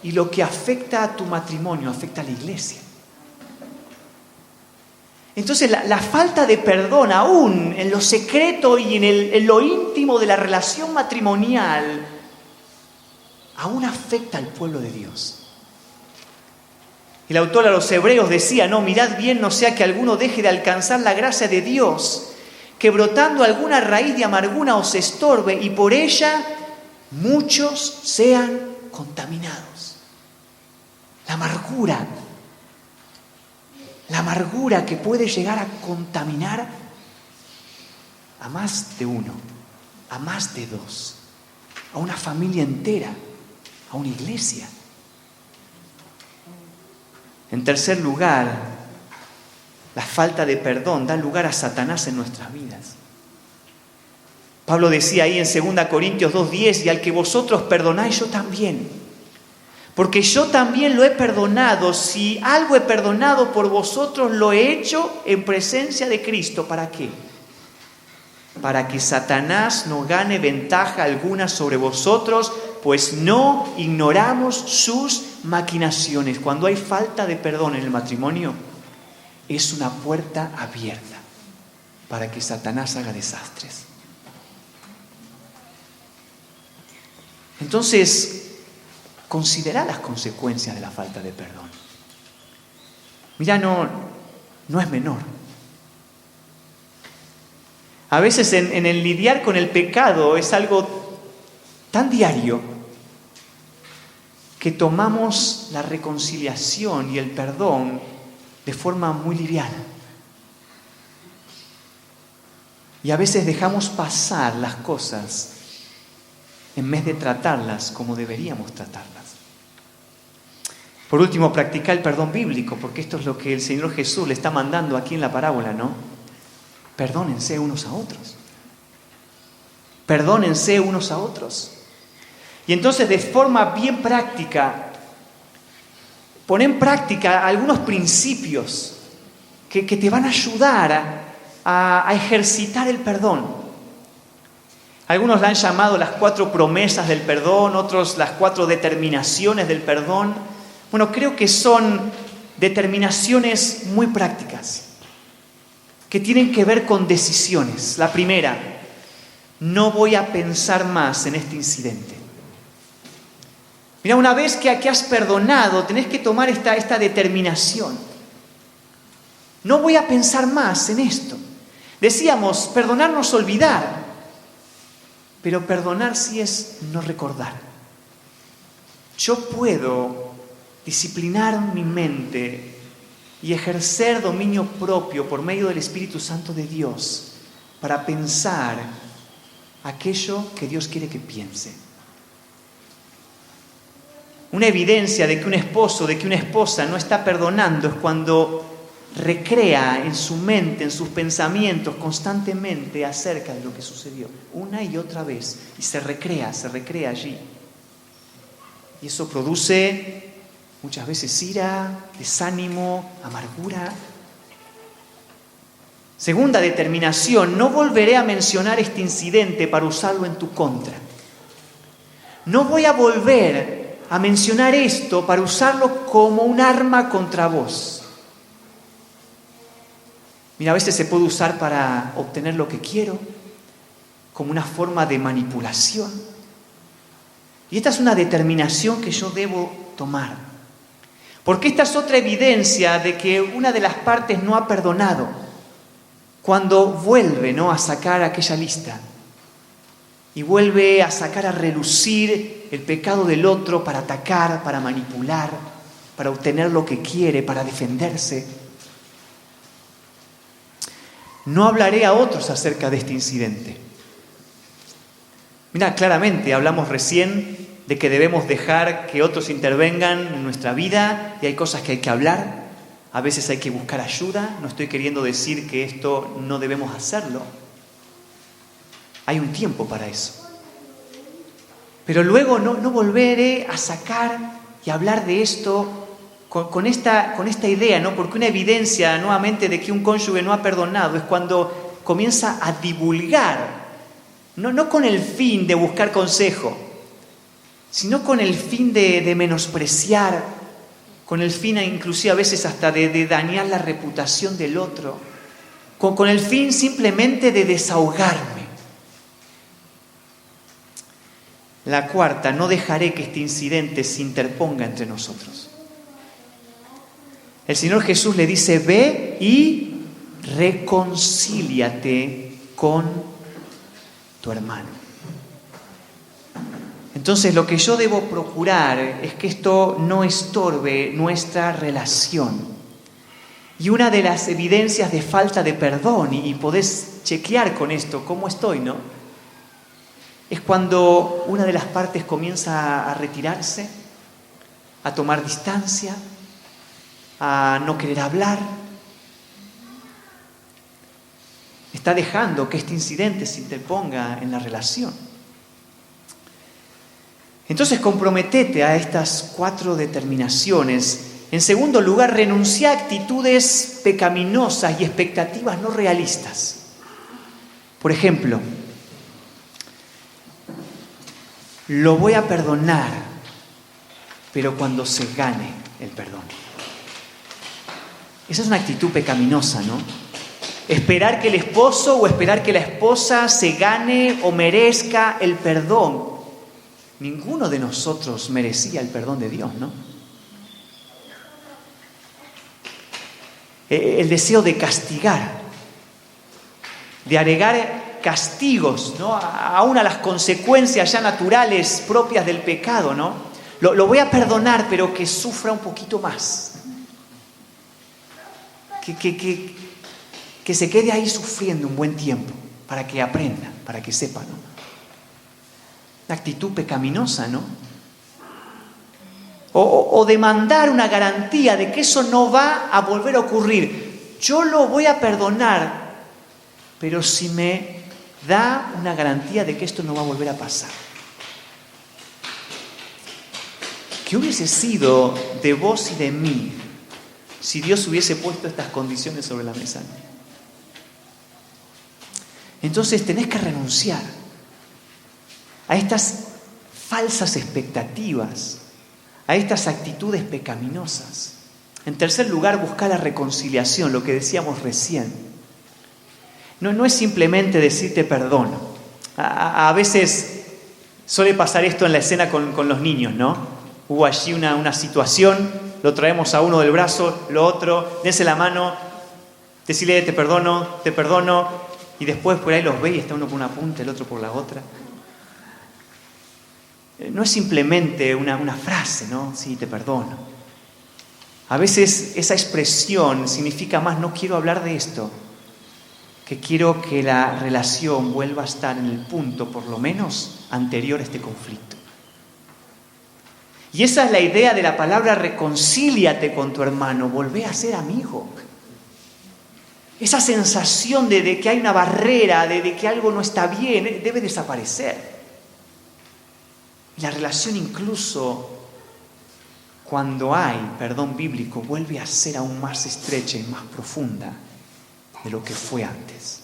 S1: Y lo que afecta a tu matrimonio, afecta a la iglesia. Entonces, la falta de perdón, aún en lo secreto y en lo íntimo de la relación matrimonial, aún afecta al pueblo de Dios. El autor a los Hebreos decía, no, mirad bien, no sea que alguno deje de alcanzar la gracia de Dios, que brotando alguna raíz de amargura os estorbe y por ella muchos sean contaminados. La amargura que puede llegar a contaminar a más de uno, a más de dos, a una familia entera, a una iglesia. En tercer lugar, la falta de perdón da lugar a Satanás en nuestras vidas. Pablo decía ahí en 2 Corintios 2:10, y al que vosotros perdonáis, yo también. Porque yo también lo he perdonado. Si algo he perdonado por vosotros, lo he hecho en presencia de Cristo. ¿Para qué? Para que Satanás no gane ventaja alguna sobre vosotros, pues no ignoramos sus maquinaciones. Cuando hay falta de perdón en el matrimonio, es una puerta abierta para que Satanás haga desastres. Entonces, considera las consecuencias de la falta de perdón. Mira, no es menor. A veces en el lidiar con el pecado es algo tan diario que tomamos la reconciliación y el perdón de forma muy liviana. Y a veces dejamos pasar las cosas en vez de tratarlas como deberíamos tratarlas. Por último, practica el perdón bíblico, porque esto es lo que el Señor Jesús le está mandando aquí en la parábola, ¿no? Perdónense unos a otros. Perdónense unos a otros. Y entonces, de forma bien práctica, pon en práctica algunos principios que te van a ayudar a ejercitar el perdón. Algunos la han llamado las 4 promesas del perdón, otros las 4 determinaciones del perdón. Bueno, creo que son determinaciones muy prácticas, que tienen que ver con decisiones. La primera, no voy a pensar más en este incidente. Mira, una vez que has perdonado, tenés que tomar esta determinación. No voy a pensar más en esto. Decíamos, perdonar no es olvidar, pero perdonar sí es no recordar. Yo puedo disciplinar mi mente y ejercer dominio propio por medio del Espíritu Santo de Dios para pensar aquello que Dios quiere que piense. Una evidencia de que un esposo, de que una esposa no está perdonando es cuando recrea en su mente, en sus pensamientos constantemente acerca de lo que sucedió una y otra vez y se recrea allí. Y eso produce muchas veces ira, desánimo, amargura. Segunda determinación, no volveré a mencionar este incidente para usarlo en tu contra. No voy a volver a mencionar esto para usarlo como un arma contra vos. Mira, a veces se puede usar para obtener lo que quiero, como una forma de manipulación. Y esta es una determinación que yo debo tomar. Porque esta es otra evidencia de que una de las partes no ha perdonado. Cuando vuelve, ¿no?, a sacar aquella lista. y vuelve a sacar a relucir el pecado del otro para atacar, para manipular, para obtener lo que quiere, para defenderse. No hablaré a otros acerca de este incidente. Mira, claramente hablamos recién de que debemos dejar que otros intervengan en nuestra vida y hay cosas que hay que hablar, a veces hay que buscar ayuda. No estoy queriendo decir que esto no debemos hacerlo. Hay un tiempo para eso. Pero luego no volveré a sacar y hablar de esto con esta idea, ¿no? Porque una evidencia nuevamente de que un cónyuge no ha perdonado es cuando comienza a divulgar, no con el fin de buscar consejo, sino con el fin de menospreciar, con el fin inclusive a veces hasta de dañar la reputación del otro, con el fin simplemente de desahogarme. La cuarta, no dejaré que este incidente se interponga entre nosotros. El Señor Jesús le dice, ve y reconcíliate con tu hermano. Entonces, lo que yo debo procurar es que esto no estorbe nuestra relación. Y una de las evidencias de falta de perdón, y podés chequear con esto cómo estoy, ¿no? Es cuando una de las partes comienza a retirarse, a tomar distancia, a no querer hablar. Está dejando que este incidente se interponga en la relación. Entonces, comprometete a estas 4 determinaciones. En segundo lugar, renuncia a actitudes pecaminosas y expectativas no realistas. Por ejemplo, lo voy a perdonar, pero cuando se gane el perdón. Esa es una actitud pecaminosa, ¿no? Esperar que el esposo o esperar que la esposa se gane o merezca el perdón. Ninguno de nosotros merecía el perdón de Dios, ¿no? El deseo de castigar, de agregar castigos, ¿no? Aún a las consecuencias ya naturales propias del pecado, ¿no? Lo voy a perdonar, pero que sufra un poquito más. Que se quede ahí sufriendo un buen tiempo para que aprenda, para que sepa, ¿no? La actitud pecaminosa, ¿no? O demandar una garantía de que eso no va a volver a ocurrir. Yo lo voy a perdonar, pero si me da una garantía de que esto no va a volver a pasar. ¿Qué hubiese sido de vos y de mí si Dios hubiese puesto estas condiciones sobre la mesa? Entonces tenés que renunciar a estas falsas expectativas, a estas actitudes pecaminosas. En tercer lugar, buscar la reconciliación, lo que decíamos recién. No es simplemente decirte perdono. A veces suele pasar esto en la escena con los niños, ¿no? Hubo allí una situación, lo traemos a uno del brazo, lo otro, dense la mano, decirle te perdono, y después por ahí los ve y está uno por una punta, el otro por la otra. No es simplemente una frase, ¿no? Sí, te perdono. A veces esa expresión significa más, no quiero hablar de esto, que quiero que la relación vuelva a estar en el punto, por lo menos, anterior a este conflicto. Y esa es la idea de la palabra reconcíliate con tu hermano, volvé a ser amigo. Esa sensación de que hay una barrera, de que algo no está bien, debe desaparecer. La relación incluso cuando hay perdón bíblico vuelve a ser aún más estrecha y más profunda de lo que fue antes.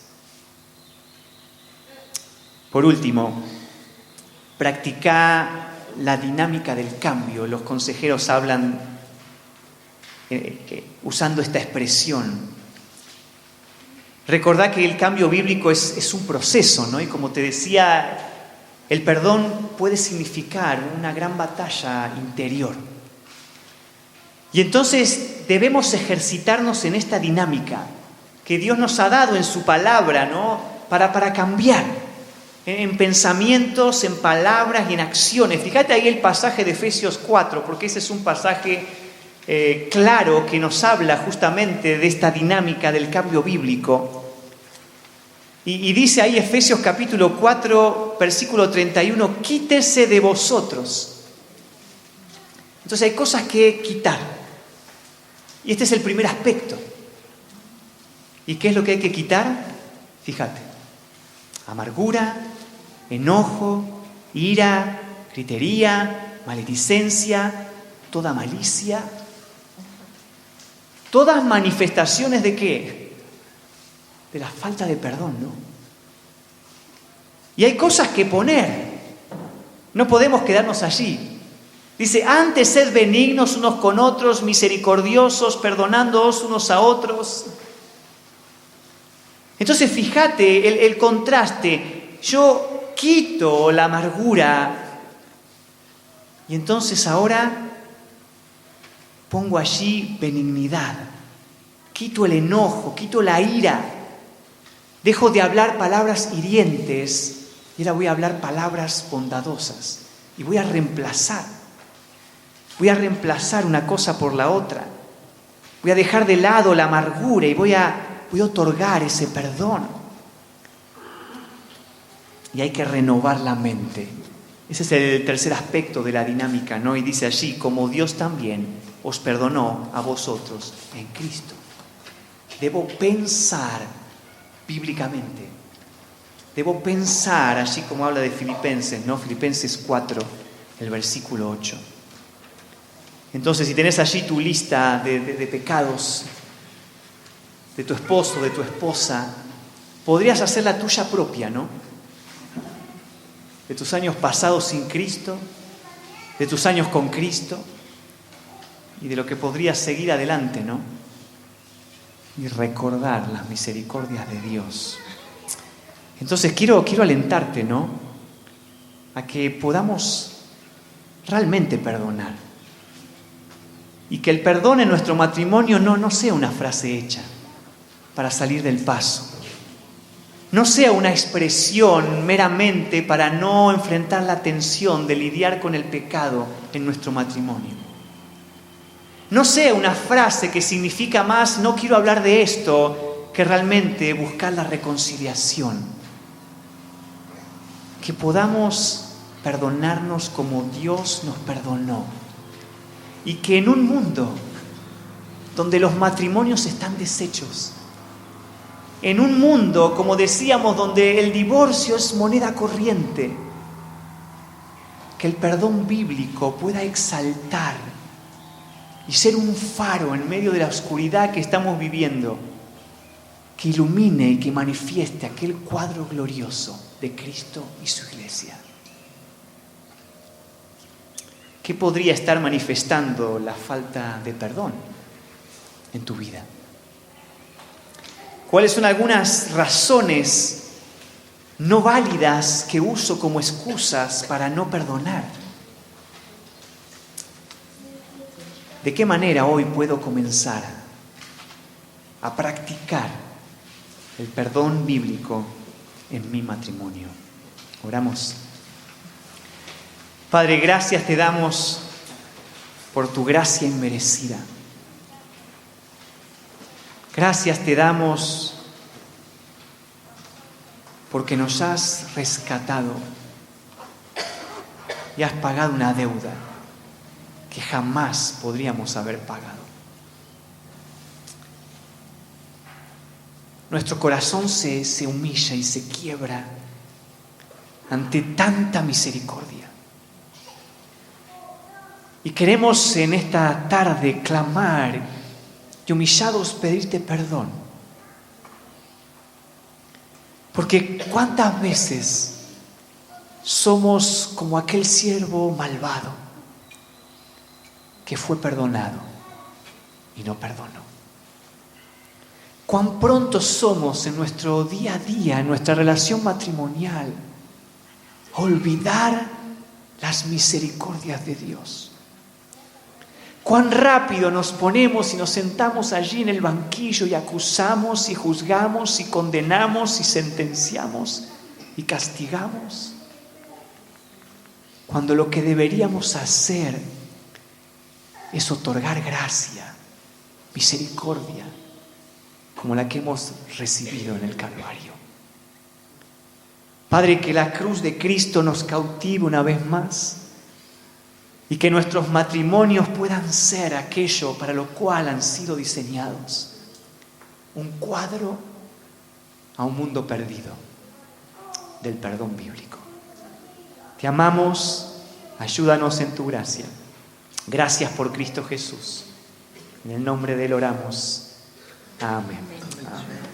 S1: Por último, practica la dinámica del cambio. Los consejeros hablan usando esta expresión. Recordá que el cambio bíblico es un proceso, ¿no? Y como te decía, el perdón puede significar una gran batalla interior. Y entonces debemos ejercitarnos en esta dinámica que Dios nos ha dado en su palabra, ¿no? Para cambiar. en pensamientos, en palabras y en acciones. Fíjate ahí el pasaje de Efesios 4, porque ese es un pasaje claro que nos habla justamente de esta dinámica del cambio bíblico. Y dice ahí Efesios capítulo 4, versículo 31, quítese de vosotros. Entonces hay cosas que quitar. Y este es el primer aspecto. ¿Y qué es lo que hay que quitar? Fíjate, amargura, enojo, ira, gritería, maledicencia, toda malicia. Todas manifestaciones ¿de qué? De la falta de perdón, ¿no? Y hay cosas que poner. No podemos quedarnos allí. Dice, antes sed benignos unos con otros, misericordiosos, perdonándoos unos a otros. Entonces fíjate el contraste. Yo quito la amargura y entonces ahora pongo allí benignidad. Quito el enojo, quito la ira. Dejo de hablar palabras hirientes y ahora voy a hablar palabras bondadosas. Y voy a reemplazar una cosa por la otra. Voy a dejar de lado la amargura y voy a otorgar ese perdón. Y hay que renovar la mente. Ese es el tercer aspecto de la dinámica, ¿no? Y dice allí, como Dios también os perdonó a vosotros en Cristo. Debo pensar bíblicamente. Debo pensar, así como habla de Filipenses, ¿no? Filipenses 4, el versículo 8. Entonces, si tenés allí tu lista de pecados de tu esposo, de tu esposa, podrías hacer la tuya propia, ¿no? De tus años pasados sin Cristo, de tus años con Cristo y de lo que podrías seguir adelante, ¿no? Y recordar las misericordias de Dios. Entonces quiero alentarte, ¿no? A que podamos realmente perdonar. Y que el perdón en nuestro matrimonio no sea una frase hecha para salir del paso. No sea una expresión meramente para no enfrentar la tensión de lidiar con el pecado en nuestro matrimonio. No sea una frase que significa más, no quiero hablar de esto, que realmente buscar la reconciliación. Que podamos perdonarnos como Dios nos perdonó. Y que en un mundo donde los matrimonios están deshechos, en un mundo, como decíamos, donde el divorcio es moneda corriente, que el perdón bíblico pueda exaltar y ser un faro en medio de la oscuridad que estamos viviendo, que ilumine y que manifieste aquel cuadro glorioso de Cristo y su iglesia. ¿Qué podría estar manifestando la falta de perdón en tu vida? ¿Cuáles son algunas razones no válidas que uso como excusas para no perdonar? ¿De qué manera hoy puedo comenzar a practicar el perdón bíblico en mi matrimonio? Oramos. Padre, gracias te damos por tu gracia inmerecida. Gracias te damos porque nos has rescatado y has pagado una deuda que jamás podríamos haber pagado. Nuestro corazón se humilla y se quiebra ante tanta misericordia. Y queremos en esta tarde clamar y humillados pedirte perdón. Porque cuántas veces somos como aquel siervo malvado que fue perdonado y no perdonó. Cuán pronto somos en nuestro día a día, en nuestra relación matrimonial, a olvidar las misericordias de Dios. Cuán rápido nos ponemos y nos sentamos allí en el banquillo y acusamos y juzgamos y condenamos y sentenciamos
S2: y castigamos, cuando lo que deberíamos hacer es otorgar gracia, misericordia, como la que hemos recibido en el Calvario. Padre, que la cruz de Cristo nos cautive una vez más y que nuestros matrimonios puedan ser aquello para lo cual han sido diseñados, un cuadro a un mundo perdido del perdón bíblico. Te amamos, ayúdanos en tu gracia. Gracias por Cristo Jesús. En el nombre de Él oramos. Amén. Amén.